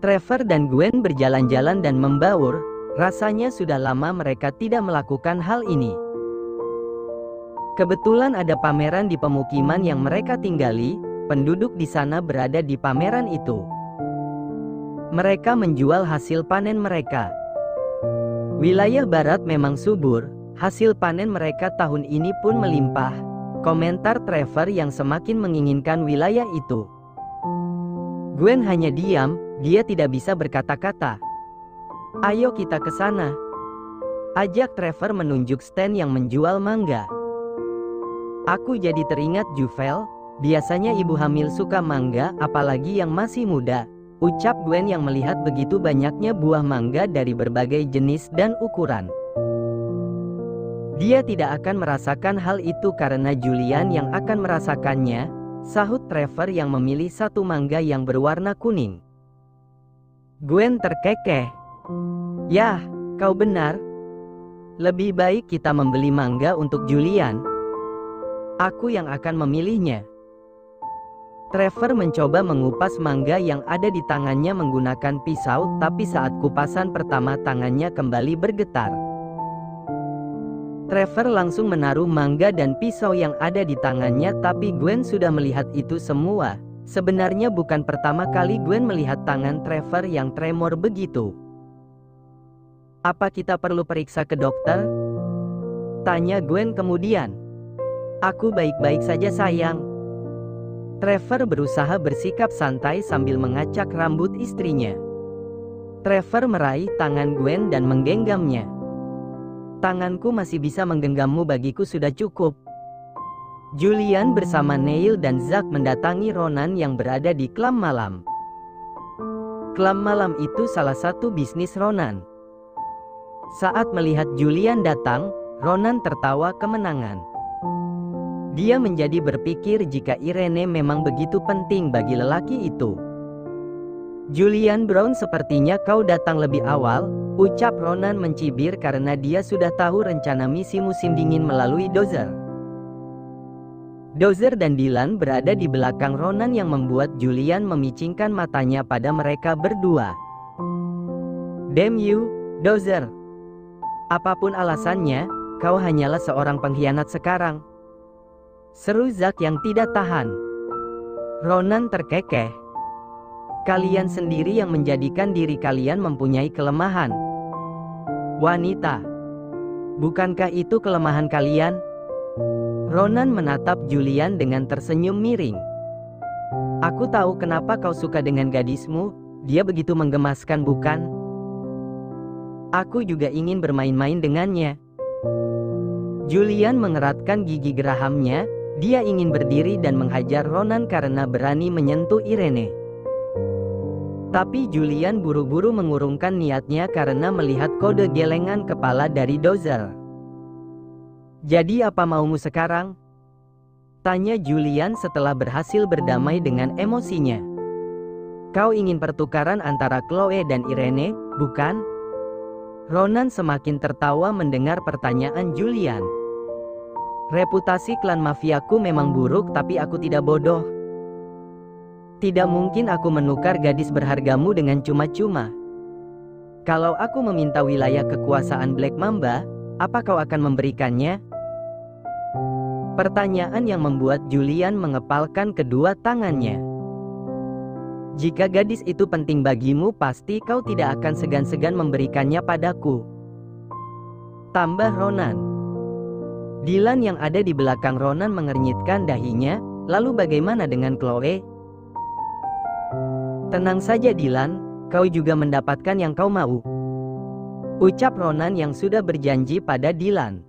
Trevor dan Gwen berjalan-jalan dan membaur, rasanya sudah lama mereka tidak melakukan hal ini. Kebetulan ada pameran di pemukiman yang mereka tinggali, penduduk di sana berada di pameran itu. Mereka menjual hasil panen mereka. Wilayah barat memang subur, hasil panen mereka tahun ini pun melimpah. Komentar Trevor yang semakin menginginkan wilayah itu. Gwen hanya diam, dia tidak bisa berkata-kata. Ayo kita ke sana. Ajak Trevor menunjuk stand yang menjual mangga. Aku jadi teringat Juvel, biasanya ibu hamil suka mangga, apalagi yang masih muda. Ucap Gwen yang melihat begitu banyaknya buah mangga dari berbagai jenis dan ukuran. Dia tidak akan merasakan hal itu karena Julian yang akan merasakannya, sahut Trevor yang memilih satu mangga yang berwarna kuning. Gwen terkekeh. Yah, kau benar. Lebih baik kita membeli mangga untuk Julian. Aku yang akan memilihnya. Trevor mencoba mengupas mangga yang ada di tangannya menggunakan pisau, tapi saat kupasan pertama tangannya kembali bergetar. Trevor langsung menaruh mangga dan pisau yang ada di tangannya, tapi Gwen sudah melihat itu semua. Sebenarnya bukan pertama kali Gwen melihat tangan Trevor yang tremor begitu. Apa kita perlu periksa ke dokter? Tanya Gwen kemudian. Aku baik-baik saja sayang. Trevor berusaha bersikap santai sambil mengacak rambut istrinya. Trevor meraih tangan Gwen dan menggenggamnya. Tanganku masih bisa menggenggammu, bagiku sudah cukup. Julian bersama Neil dan Zack mendatangi Ronan yang berada di klub malam. Klub malam itu salah satu bisnis Ronan. Saat melihat Julian datang, Ronan tertawa kemenangan. Dia menjadi berpikir jika Irene memang begitu penting bagi lelaki itu. Julian Brown, sepertinya kau datang lebih awal, ucap Ronan mencibir karena dia sudah tahu rencana misi musim dingin melalui Dozer. Dozer dan Dylan berada di belakang Ronan yang membuat Julian memicingkan matanya pada mereka berdua. Damn you, Dozer. Apapun alasannya, kau hanyalah seorang pengkhianat sekarang. Seru Zack yang tidak tahan. Ronan terkekeh. Kalian sendiri yang menjadikan diri kalian mempunyai kelemahan. Wanita. Bukankah itu kelemahan kalian? Ronan menatap Julian dengan tersenyum miring. Aku tahu kenapa kau suka dengan gadismu, dia begitu menggemaskan bukan? Aku juga ingin bermain-main dengannya. Julian mengeratkan gigi gerahamnya. Dia ingin berdiri dan menghajar Ronan karena berani menyentuh Irene. Tapi Julian buru-buru mengurungkan niatnya karena melihat kode gelengan kepala dari Dozer. Jadi apa maumu sekarang? Tanya Julian setelah berhasil berdamai dengan emosinya. Kau ingin pertukaran antara Chloe dan Irene, bukan? Ronan semakin tertawa mendengar pertanyaan Julian. Reputasi klan mafiaku memang buruk, tapi aku tidak bodoh. Tidak mungkin aku menukar gadis berhargamu dengan cuma-cuma. Kalau aku meminta wilayah kekuasaan Black Mamba, apa kau akan memberikannya? Pertanyaan yang membuat Julian mengepalkan kedua tangannya. Jika gadis itu penting bagimu, pasti kau tidak akan segan-segan memberikannya padaku. Tambah Ronan. Dylan yang ada di belakang Ronan mengernyitkan dahinya, lalu bagaimana dengan Chloe? Tenang saja Dylan, kau juga mendapatkan yang kau mau. Ucap Ronan yang sudah berjanji pada Dylan.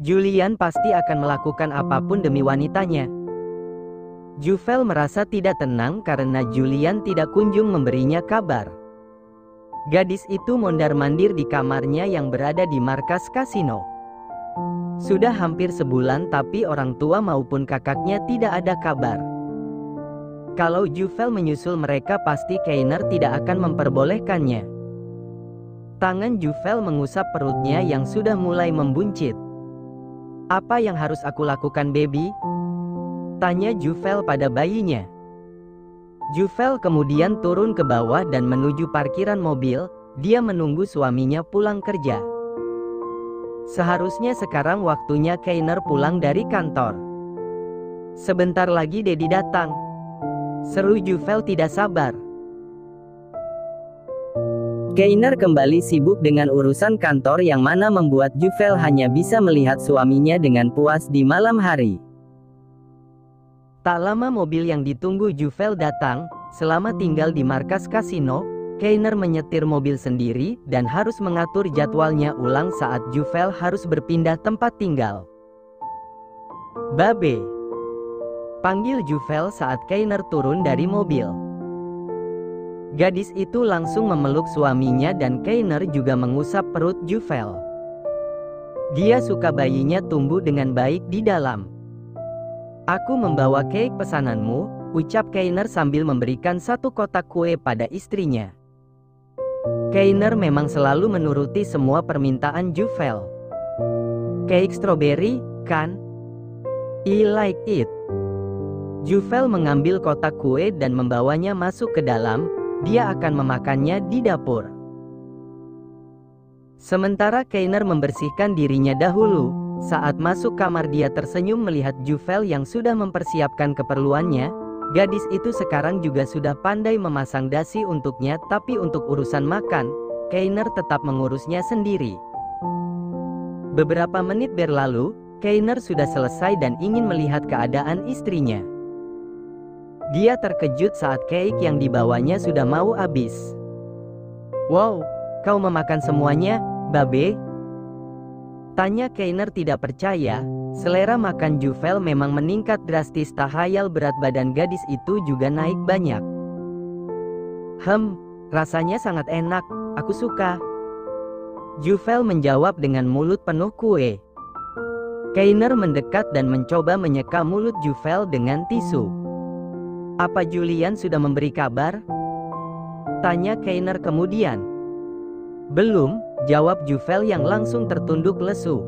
Julian pasti akan melakukan apapun demi wanitanya. Juvel merasa tidak tenang karena Julian tidak kunjung memberinya kabar. Gadis itu mondar-mandir di kamarnya yang berada di markas kasino. Sudah hampir sebulan tapi orang tua maupun kakaknya tidak ada kabar. Kalau Juvel menyusul mereka pasti Keiner tidak akan memperbolehkannya. Tangan Juvel mengusap perutnya yang sudah mulai membuncit. Apa yang harus aku lakukan baby? Tanya Juvel pada bayinya. Juvel kemudian turun ke bawah dan menuju parkiran mobil. Dia menunggu suaminya pulang kerja. Seharusnya sekarang waktunya Keiner pulang dari kantor. Sebentar lagi Dedi datang, seru Juvel tidak sabar. Keiner kembali sibuk dengan urusan kantor yang mana membuat Juvel hanya bisa melihat suaminya dengan puas di malam hari. Tak lama mobil yang ditunggu Juvel datang. Selama tinggal di markas kasino, Keiner menyetir mobil sendiri dan harus mengatur jadwalnya ulang saat Juvel harus berpindah tempat tinggal. "Babe," panggil Juvel saat Keiner turun dari mobil. Gadis itu langsung memeluk suaminya dan Keiner juga mengusap perut Juvel. Dia suka bayinya tumbuh dengan baik di dalam. "Aku membawa cake pesananmu," ucap Keiner sambil memberikan satu kotak kue pada istrinya. Keiner memang selalu menuruti semua permintaan Juvel. "Cake strawberry, kan? I like it." Juvel mengambil kotak kue dan membawanya masuk ke dalam. Dia akan memakannya di dapur. Sementara Keiner membersihkan dirinya dahulu. Saat masuk kamar dia tersenyum melihat Juvel yang sudah mempersiapkan keperluannya. Gadis itu sekarang juga sudah pandai memasang dasi untuknya, tapi untuk urusan makan, Keiner tetap mengurusnya sendiri. Beberapa menit berlalu, Keiner sudah selesai dan ingin melihat keadaan istrinya. Dia terkejut saat cake yang dibawanya sudah mau habis. "Wow, kau memakan semuanya, Babe?" tanya Keiner tidak percaya. Selera makan Juvel memang meningkat drastis, tak hayal berat badan gadis itu juga naik banyak. Rasanya sangat enak, aku suka." Juvel menjawab dengan mulut penuh kue. Keiner mendekat dan mencoba menyeka mulut Juvel dengan tisu. "Apa Julian sudah memberi kabar?" tanya Keiner kemudian. "Belum," jawab Juvel yang langsung tertunduk lesu.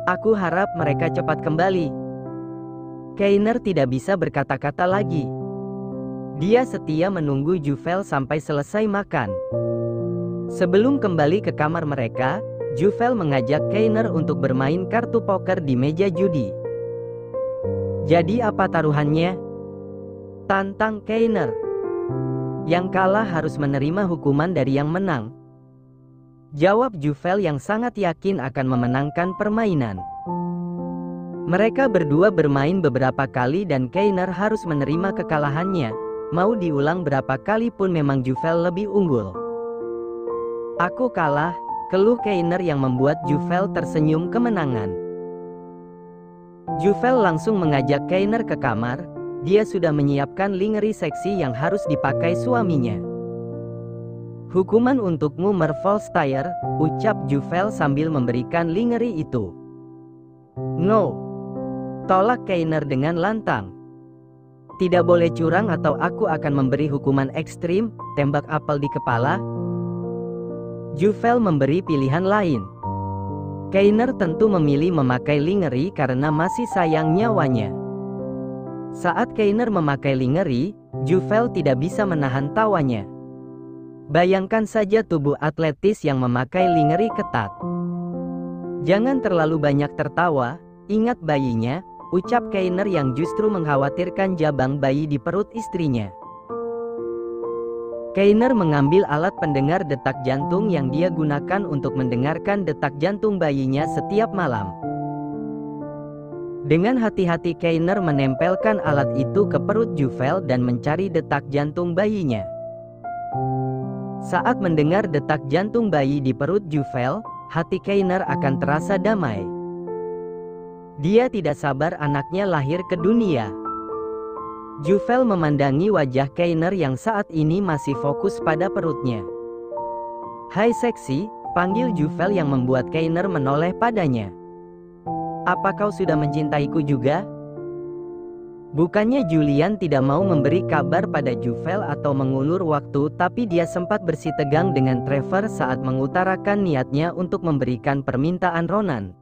"Aku harap mereka cepat kembali." Keiner tidak bisa berkata-kata lagi. Dia setia menunggu Juvel sampai selesai makan. Sebelum kembali ke kamar mereka, Juvel mengajak Keiner untuk bermain kartu poker di meja judi. "Jadi apa taruhannya?" tantang Keiner. "Yang kalah harus menerima hukuman dari yang menang," jawab Juvel yang sangat yakin akan memenangkan permainan. Mereka berdua bermain beberapa kali dan Keiner harus menerima kekalahannya. Mau diulang berapa kali pun memang Juvel lebih unggul. "Aku kalah," keluh Keiner yang membuat Juvel tersenyum kemenangan. Juvel langsung mengajak Keiner ke kamar. Dia sudah menyiapkan lingerie seksi yang harus dipakai suaminya. "Hukuman untukmu Mervolsteyer," ucap Juvel sambil memberikan lingerie itu. "No," tolak Keiner dengan lantang. "Tidak boleh curang atau aku akan memberi hukuman ekstrim, tembak apel di kepala." Juvel memberi pilihan lain. Keiner tentu memilih memakai lingerie karena masih sayang nyawanya. Saat Keiner memakai lingerie, Juvel tidak bisa menahan tawanya. Bayangkan saja tubuh atletis yang memakai lingerie ketat. "Jangan terlalu banyak tertawa, ingat bayinya," ucap Keiner yang justru mengkhawatirkan jabang bayi di perut istrinya. Keiner mengambil alat pendengar detak jantung yang dia gunakan untuk mendengarkan detak jantung bayinya setiap malam. Dengan hati-hati Keiner menempelkan alat itu ke perut Juvel dan mencari detak jantung bayinya. Saat mendengar detak jantung bayi di perut Juvel, hati Keiner akan terasa damai. Dia tidak sabar anaknya lahir ke dunia. Juvel memandangi wajah Keiner yang saat ini masih fokus pada perutnya. "Hai seksi," panggil Juvel yang membuat Keiner menoleh padanya. "Apa kau sudah mencintaiku juga?" Bukannya Julian tidak mau memberi kabar pada Juvel atau mengulur waktu, tapi dia sempat bersitegang dengan Trevor saat mengutarakan niatnya untuk memberikan permintaan Ronan.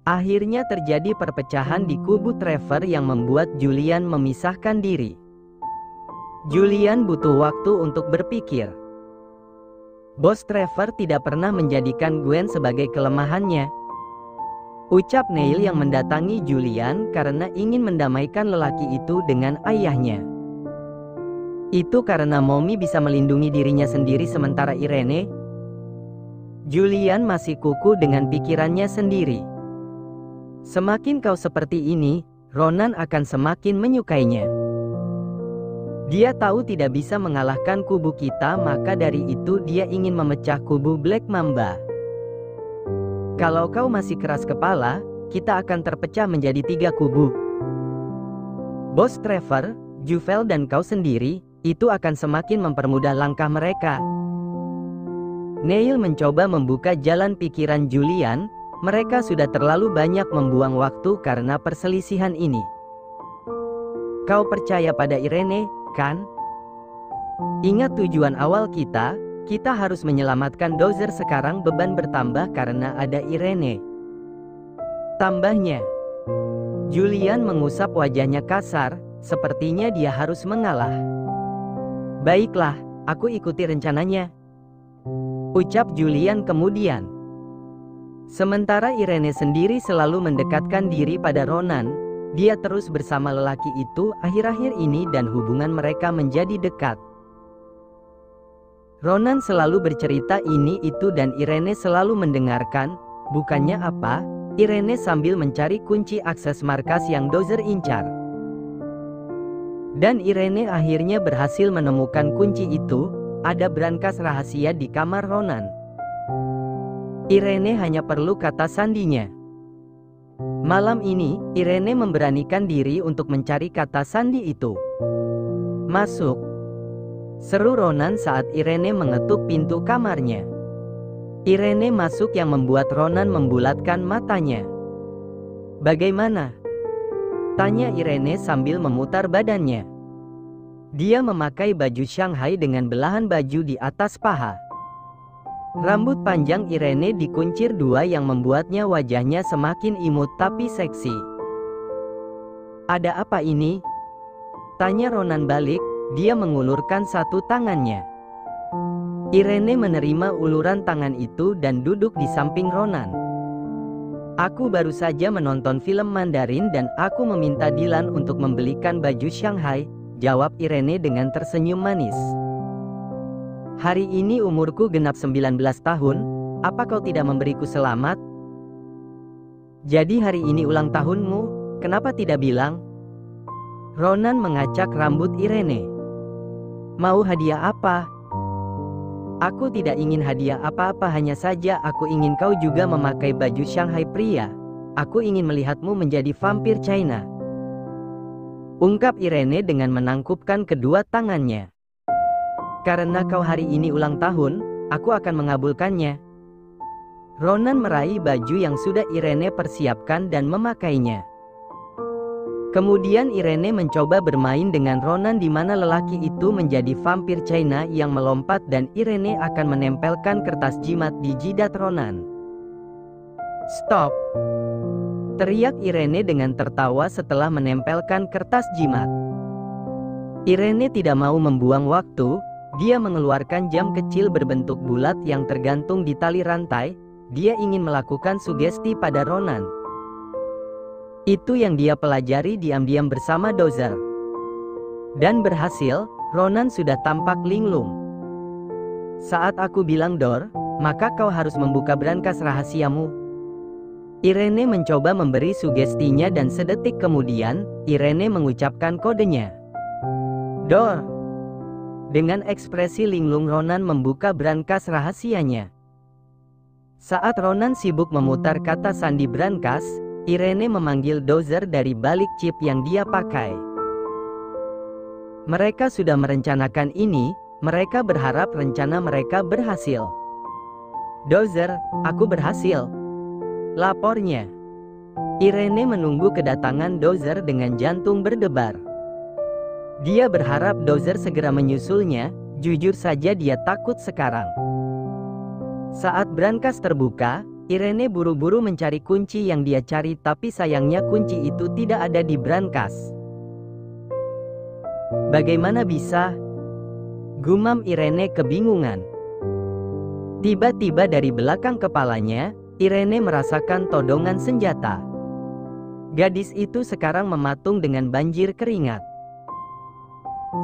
Akhirnya terjadi perpecahan di kubu Trevor yang membuat Julian memisahkan diri. Julian butuh waktu untuk berpikir. Bos Trevor tidak pernah menjadikan Gwen sebagai kelemahannya. Ucap Neil yang mendatangi Julian karena ingin mendamaikan lelaki itu dengan ayahnya. Itu karena Mommy bisa melindungi dirinya sendiri sementara Irene. Julian masih kukuh dengan pikirannya sendiri. Semakin kau seperti ini, Ronan akan semakin menyukainya. Dia tahu tidak bisa mengalahkan kubu kita, maka dari itu dia ingin memecah kubu Black Mamba. Kalau kau masih keras kepala, kita akan terpecah menjadi 3 kubu. Bos Trevor, Juvel dan kau sendiri, itu akan semakin mempermudah langkah mereka. Neil mencoba membuka jalan pikiran Julian, mereka sudah terlalu banyak membuang waktu karena perselisihan ini. Kau percaya pada Irene, kan? Ingat tujuan awal kita harus menyelamatkan Dozer. Sekarang beban bertambah karena ada Irene. Tambahnya. Julian mengusap wajahnya kasar, sepertinya dia harus mengalah. Baiklah, aku ikuti rencananya, ucap Julian kemudian. Sementara Irene sendiri selalu mendekatkan diri pada Ronan, dia terus bersama lelaki itu akhir-akhir ini dan hubungan mereka menjadi dekat. Ronan selalu bercerita ini itu dan Irene selalu mendengarkan. Bukannya apa, Irene sambil mencari kunci akses markas yang Dozer incar. Dan Irene akhirnya berhasil menemukan kunci itu. Ada brankas rahasia di kamar Ronan. Irene hanya perlu kata sandinya. Malam ini, Irene memberanikan diri untuk mencari kata sandi itu. Masuk, seru Ronan saat Irene mengetuk pintu kamarnya. Irene masuk yang membuat Ronan membulatkan matanya. Bagaimana? Tanya Irene sambil memutar badannya. Dia memakai baju Shanghai dengan belahan baju di atas paha. Rambut panjang Irene dikuncir 2 yang membuatnya wajahnya semakin imut tapi seksi. Ada apa ini? Tanya Ronan balik, dia mengulurkan satu tangannya. Irene menerima uluran tangan itu dan duduk di samping Ronan. Aku baru saja menonton film Mandarin dan aku meminta Dylan untuk membelikan baju Shanghai, jawab Irene dengan tersenyum manis. Hari ini umurku genap 19 tahun, apa kau tidak memberiku selamat? Jadi hari ini ulang tahunmu, kenapa tidak bilang? Ronan mengacak rambut Irene. Mau hadiah apa? Aku tidak ingin hadiah apa-apa, hanya saja aku ingin kau juga memakai baju Shanghai pria. Aku ingin melihatmu menjadi vampir China, ungkap Irene dengan menangkupkan kedua tangannya. Karena kau hari ini ulang tahun, aku akan mengabulkannya. Ronan meraih baju yang sudah Irene persiapkan dan memakainya. Kemudian Irene mencoba bermain dengan Ronan di mana lelaki itu menjadi vampir China yang melompat dan Irene akan menempelkan kertas jimat di jidat Ronan. Stop! Teriak Irene dengan tertawa setelah menempelkan kertas jimat. Irene tidak mau membuang waktu, dia mengeluarkan jam kecil berbentuk bulat yang tergantung di tali rantai, dia ingin melakukan sugesti pada Ronan. Itu yang dia pelajari diam-diam bersama Dozer. Dan berhasil, Ronan sudah tampak linglung. Saat aku bilang Dor, maka kau harus membuka brankas rahasiamu. Irene mencoba memberi sugestinya dan sedetik kemudian, Irene mengucapkan kodenya. Dor. Dengan ekspresi linglung Ronan membuka brankas rahasianya. Saat Ronan sibuk memutar kata sandi brankas, Irene memanggil Dozer dari balik chip yang dia pakai. Mereka sudah merencanakan ini, mereka berharap rencana mereka berhasil. Dozer, aku berhasil, lapornya. Irene menunggu kedatangan Dozer dengan jantung berdebar. Dia berharap Dozer segera menyusulnya, jujur saja dia takut sekarang. Saat brankas terbuka, Irene buru-buru mencari kunci yang dia cari, tapi sayangnya kunci itu tidak ada di brankas. Bagaimana bisa? Gumam Irene kebingungan. Tiba-tiba dari belakang kepalanya, Irene merasakan todongan senjata. Gadis itu sekarang mematung dengan banjir keringat.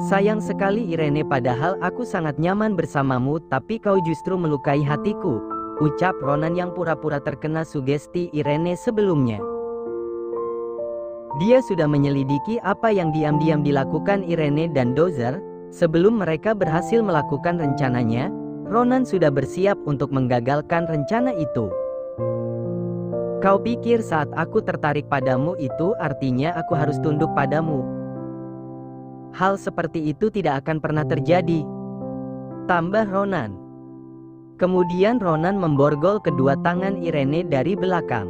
Sayang sekali Irene, padahal aku sangat nyaman bersamamu, tapi kau justru melukai hatiku, ucap Ronan yang pura-pura terkena sugesti Irene sebelumnya. Dia sudah menyelidiki apa yang diam-diam dilakukan Irene dan Dozer. Sebelum mereka berhasil melakukan rencananya, Ronan sudah bersiap untuk menggagalkan rencana itu. Kau pikir saat aku tertarik padamu itu artinya aku harus tunduk padamu? Hal seperti itu tidak akan pernah terjadi, tambah Ronan. Kemudian Ronan memborgol kedua tangan Irene dari belakang.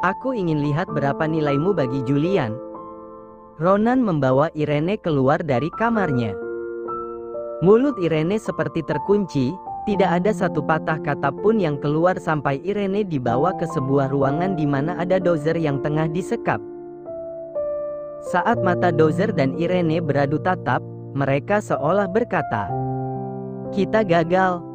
Aku ingin lihat berapa nilaimu bagi Julian. Ronan membawa Irene keluar dari kamarnya. Mulut Irene seperti terkunci, tidak ada satu patah kata pun yang keluar sampai Irene dibawa ke sebuah ruangan di mana ada Dozer yang tengah disekap. Saat mata Dozer dan Irene beradu tatap, mereka seolah berkata, "Kita gagal."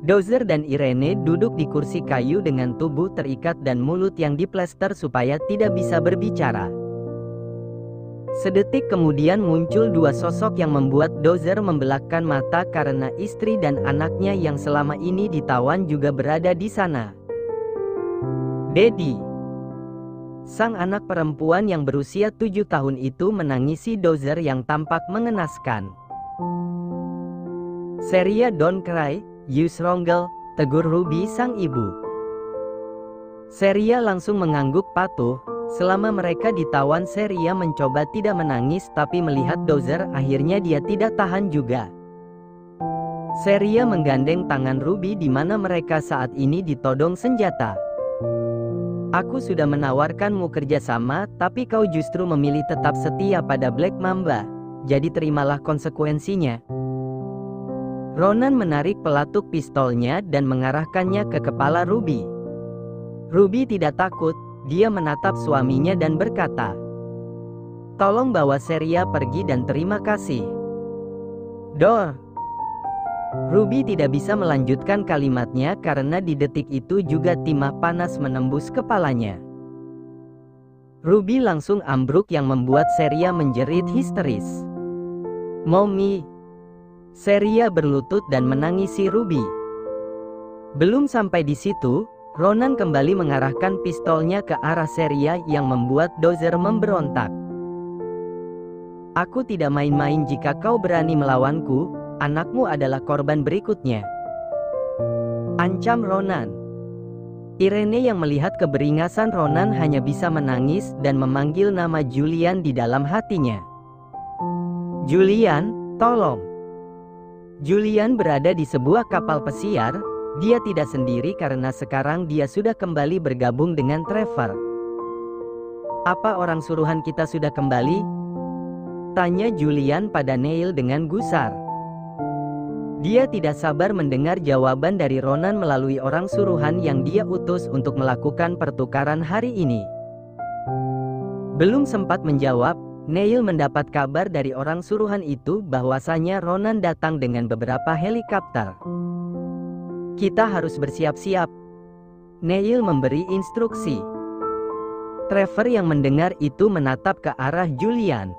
Dozer dan Irene duduk di kursi kayu dengan tubuh terikat dan mulut yang diplester supaya tidak bisa berbicara. Sedetik kemudian muncul dua sosok yang membuat Dozer membelakkan mata karena istri dan anaknya yang selama ini ditawan juga berada di sana. Daddy. Sang anak perempuan yang berusia 7 tahun itu menangisi Dozer yang tampak mengenaskan. "Seria, don't cry, you struggle," tegur Ruby sang ibu. Seria langsung mengangguk patuh. Selama mereka ditawan, Seria mencoba tidak menangis, tapi melihat Dozer akhirnya dia tidak tahan juga. Seria menggandeng tangan Ruby di mana mereka saat ini ditodong senjata. "Aku sudah menawarkanmu kerjasama, tapi kau justru memilih tetap setia pada Black Mamba. Jadi terimalah konsekuensinya." Ronan menarik pelatuk pistolnya dan mengarahkannya ke kepala Ruby. Ruby tidak takut. Dia menatap suaminya dan berkata, "Tolong bawa Seria pergi dan terima kasih." "Dor." Ruby tidak bisa melanjutkan kalimatnya karena di detik itu juga timah panas menembus kepalanya. Ruby langsung ambruk yang membuat Seria menjerit histeris. "Mommy." Seria berlutut dan menangisi Ruby. Belum sampai di situ, Ronan kembali mengarahkan pistolnya ke arah Seria yang membuat Dozer memberontak. "Aku tidak main-main jika kau berani melawanku, anakmu adalah korban berikutnya," ancam Ronan. Irene yang melihat keberingasan Ronan hanya bisa menangis dan memanggil nama Julian di dalam hatinya. "Julian, tolong." Julian berada di sebuah kapal pesiar. Dia tidak sendiri karena sekarang dia sudah kembali bergabung dengan Trevor. "Apa orang suruhan kita sudah kembali?" tanya Julian pada Neil dengan gusar. Dia tidak sabar mendengar jawaban dari Ronan melalui orang suruhan yang dia utus untuk melakukan pertukaran hari ini. Belum sempat menjawab, Neil mendapat kabar dari orang suruhan itu bahwasanya Ronan datang dengan beberapa helikopter. "Kita harus bersiap-siap," Neil memberi instruksi. Trevor yang mendengar itu menatap ke arah Julian.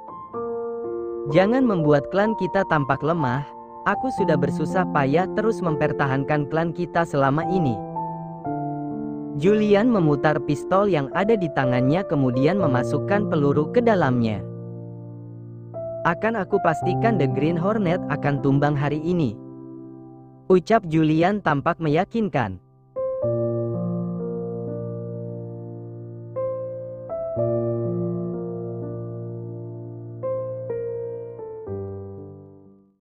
"Jangan membuat klan kita tampak lemah. Aku sudah bersusah payah terus mempertahankan klan kita selama ini." Julian memutar pistol yang ada di tangannya kemudian memasukkan peluru ke dalamnya. "Akan aku pastikan The Green Hornet akan tumbang hari ini," ucap Julian tampak meyakinkan.